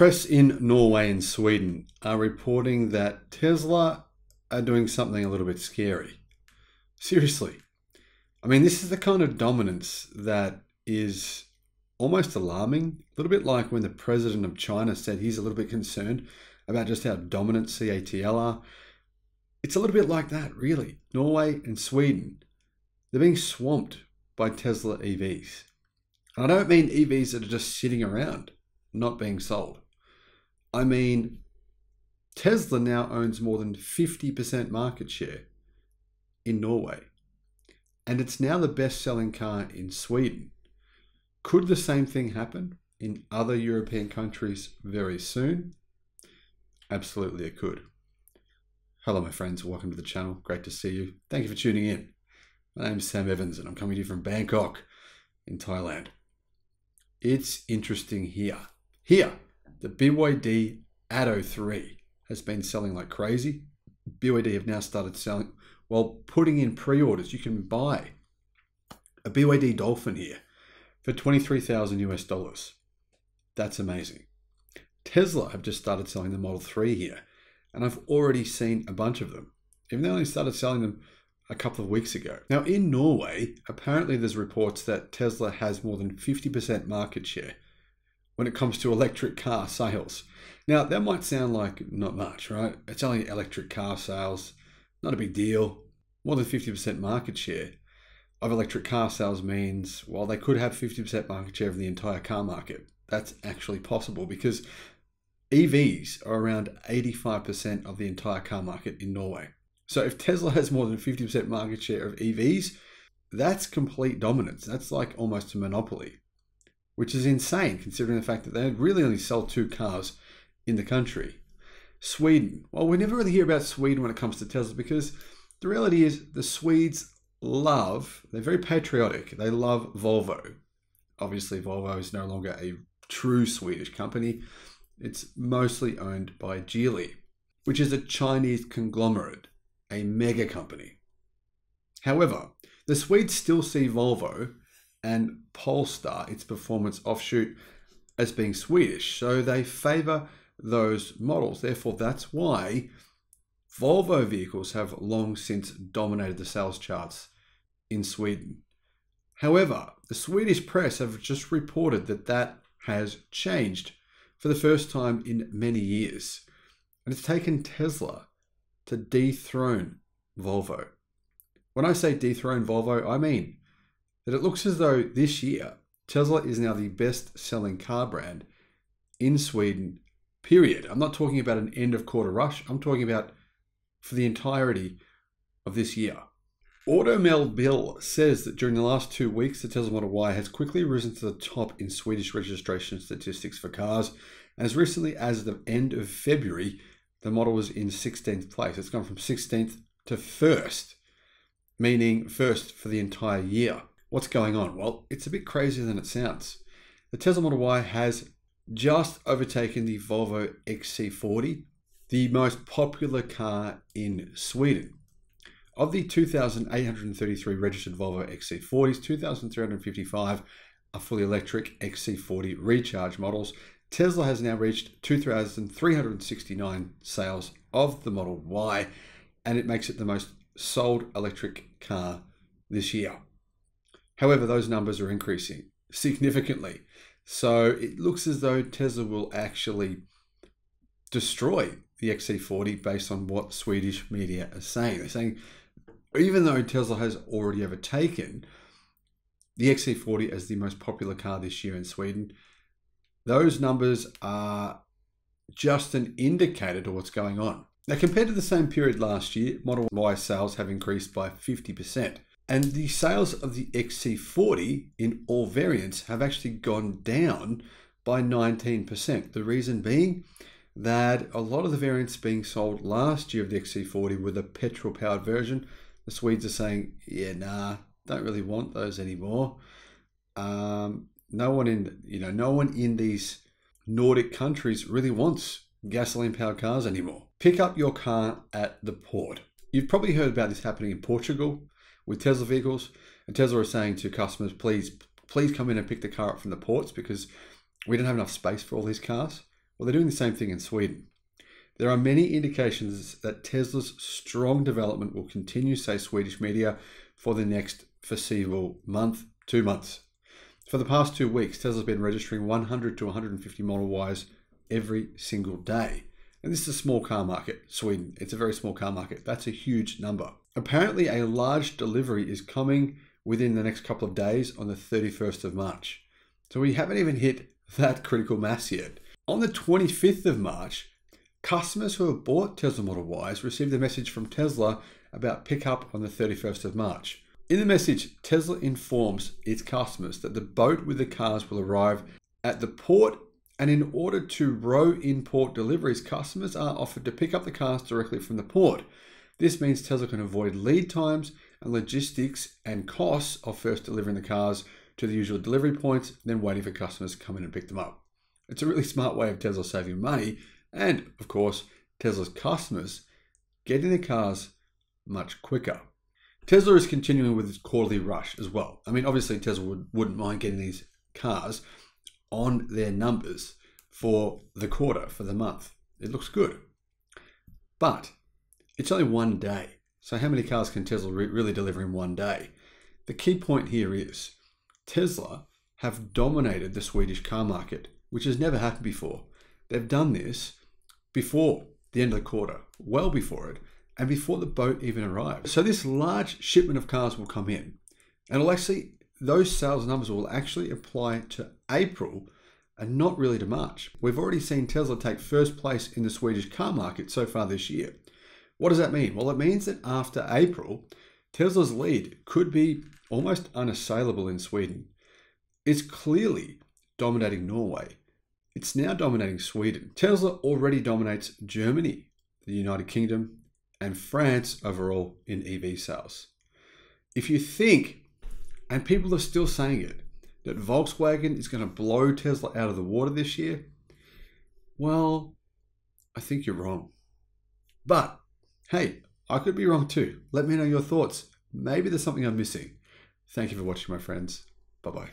Press in Norway and Sweden are reporting that Tesla are doing something a little bit scary. Seriously. I mean, this is the kind of dominance that is almost alarming. A little bit like when the president of China said he's a little bit concerned about just how dominant CATL are. It's a little bit like that, really. Norway and Sweden, they're being swamped by Tesla EVs. And I don't mean EVs that are just sitting around, not being sold. I mean, Tesla now owns more than 50% market share in Norway. And it's now the best-selling car in Sweden. Could the same thing happen in other European countries very soon? Absolutely it could. Hello my friends, welcome to the channel. Great to see you. Thank you for tuning in. My name is Sam Evans and I'm coming to you from Bangkok in Thailand. It's interesting here. Here, the BYD Atto 3 has been selling like crazy. BYD have now started selling, well, putting in pre-orders. You can buy a BYD Dolphin here for $23,000 US. That's amazing. Tesla have just started selling the Model 3 here, and I've already seen a bunch of them, even though they only started selling them a couple of weeks ago. Now in Norway, apparently there's reports that Tesla has more than 50% market share when it comes to electric car sales. Now that might sound like not much, right? It's only electric car sales, not a big deal. More than 50% market share of electric car sales means, well, they could have 50% market share of the entire car market. That's actually possible because EVs are around 85% of the entire car market in Norway. So if Tesla has more than 50% market share of EVs, that's complete dominance. That's like almost a monopoly, which is insane considering the fact that they really only sell 2 cars in the country. Sweden. Well, we never really hear about Sweden when it comes to Tesla because the reality is the Swedes they're very patriotic. They love Volvo. Obviously, Volvo is no longer a true Swedish company. It's mostly owned by Geely, which is a Chinese conglomerate, a mega company. However, the Swedes still see Volvo and Polestar, its performance offshoot, as being Swedish. So they favor those models. Therefore, that's why Volvo vehicles have long since dominated the sales charts in Sweden. However, the Swedish press have just reported that that has changed for the first time in many years. And it's taken Tesla to dethrone Volvo. When I say dethrone Volvo, I mean that it looks as though this year, Tesla is now the best-selling car brand in Sweden, period. I'm not talking about an end of quarter rush. I'm talking about for the entirety of this year. Automel Bill says that during the last 2 weeks, the Tesla Model Y has quickly risen to the top in Swedish registration statistics for cars. And as recently as the end of February, the model was in 16th place. It's gone from 16th to 1st, meaning first for the entire year. What's going on? Well, it's a bit crazier than it sounds. The Tesla Model Y has just overtaken the Volvo XC40, the most popular car in Sweden. Of the 2,833 registered Volvo XC40s, 2,355 are fully electric XC40 recharge models. Tesla has now reached 2,369 sales of the Model Y, and it makes it the most sold electric car this year. However, those numbers are increasing significantly. So it looks as though Tesla will actually destroy the XC40 based on what Swedish media are saying. They're saying even though Tesla has already overtaken the XC40 as the most popular car this year in Sweden, those numbers are just an indicator to what's going on. Now, compared to the same period last year, Model Y sales have increased by 50%. And the sales of the XC40 in all variants have actually gone down by 19%. The reason being that a lot of the variants being sold last year of the XC40 were the petrol-powered version. The Swedes are saying, yeah, nah, don't really want those anymore. No one in these Nordic countries really wants gasoline-powered cars anymore. Pick up your car at the port. You've probably heard about this happening in Portugal with Tesla vehicles, and Tesla is saying to customers, please come in and pick the car up from the ports because we don't have enough space for all these cars. Well, they're doing the same thing in Sweden. There are many indications that Tesla's strong development will continue, say Swedish media, for the next foreseeable month, 2 months. For the past 2 weeks, Tesla's been registering 100 to 150 Model Ys every single day. And this is a small car market, Sweden. It's a very small car market. That's a huge number. Apparently, a large delivery is coming within the next couple of days on the 31st of March. So we haven't even hit that critical mass yet. On the 25th of March, customers who have bought Tesla Model Ys received a message from Tesla about pickup on the 31st of March. In the message, Tesla informs its customers that the boat with the cars will arrive at the port, and in order to row in port deliveries, customers are offered to pick up the cars directly from the port. This means Tesla can avoid lead times and logistics and costs of first delivering the cars to the usual delivery points, then waiting for customers to come in and pick them up. It's a really smart way of Tesla saving money, and of course, Tesla's customers getting the cars much quicker. Tesla is continuing with its quarterly rush as well. I mean, obviously Tesla wouldn't mind getting these cars on their numbers for the quarter, for the month. It looks good. But it's only one day. So how many cars can Tesla really deliver in one day? The key point here is Tesla have dominated the Swedish car market, which has never happened before. They've done this before the end of the quarter, well before it, and before the boat even arrived. So this large shipment of cars will come in, and those sales numbers will actually apply to April and not really to March. We've already seen Tesla take first place in the Swedish car market so far this year. What does that mean? Well, it means that after April, Tesla's lead could be almost unassailable in Sweden. It's clearly dominating Norway. It's now dominating Sweden. Tesla already dominates Germany, the United Kingdom, and France overall in EV sales. If you think, and people are still saying it, that Volkswagen is going to blow Tesla out of the water this year, well, I think you're wrong. But hey, I could be wrong too. Let me know your thoughts. Maybe there's something I'm missing. Thank you for watching, my friends. Bye-bye.